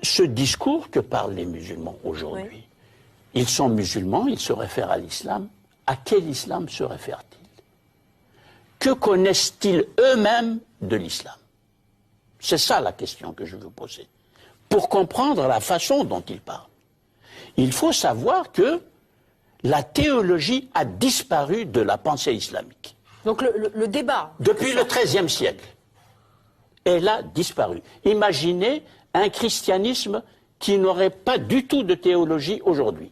ce discours que parlent les musulmans aujourd'hui, oui. Ils sont musulmans, ils se réfèrent à l'islam. À quel islam se réfèrent-ils? Que connaissent-ils eux-mêmes de l'islam? C'est ça la question que je veux poser. Pour comprendre la façon dont ils parlent, il faut savoir que la théologie a disparu de la pensée islamique. Donc le débat... Depuis le XIIIe siècle, elle a disparu. Imaginez un christianisme qui n'aurait pas du tout de théologie aujourd'hui.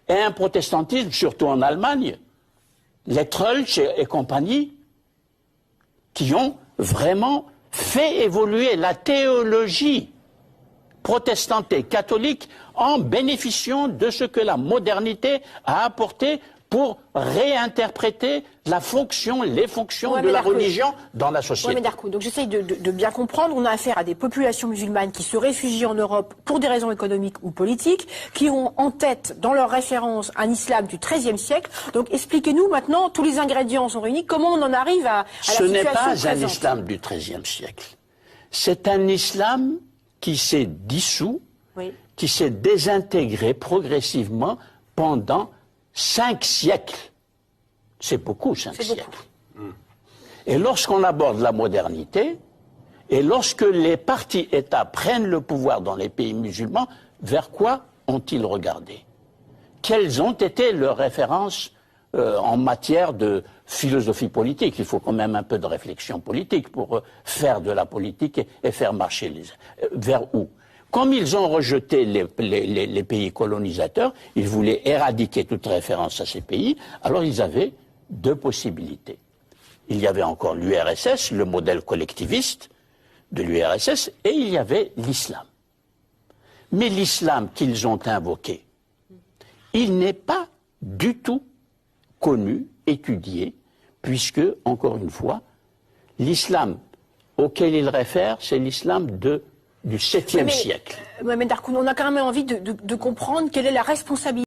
Et un protestantisme, surtout en Allemagne, les Trölsch et compagnie, qui ont vraiment fait évoluer la théologie protestante et catholique en bénéficiant de ce que la modernité a apporté pour réinterpréter la fonction, les fonctions de la religion dans la société. Oui, mais Darkou, donc j'essaye de bien comprendre. On a affaire à des populations musulmanes qui se réfugient en Europe pour des raisons économiques ou politiques, qui ont en tête, dans leur référence, un islam du XIIIe siècle. Donc expliquez-nous maintenant, tous les ingrédients sont réunis, comment on en arrive à la situation présente. Ce n'est pas un islam du XIIIe siècle. C'est un islam qui s'est dissous, oui. Qui s'est désintégré progressivement pendant 5 siècles. C'est beaucoup, 5 siècles. Beaucoup. Et lorsqu'on aborde la modernité, et lorsque les partis États prennent le pouvoir dans les pays musulmans, vers quoi ont-ils regardé? Quelles ont été leurs références en matière de philosophie politique? Il faut quand même un peu de réflexion politique pour faire de la politique et faire marcher les... Vers où? Comme ils ont rejeté les pays colonisateurs, ils voulaient éradiquer toute référence à ces pays, alors ils avaient 2 possibilités. Il y avait encore l'URSS, le modèle collectiviste de l'URSS, et il y avait l'islam. Mais l'islam qu'ils ont invoqué, il n'est pas du tout connu, étudié, puisque, encore une fois, l'islam auquel ils réfèrent, c'est l'islam du 7e siècle. Mais Darkou, on a quand même envie de comprendre quelle est la responsabilité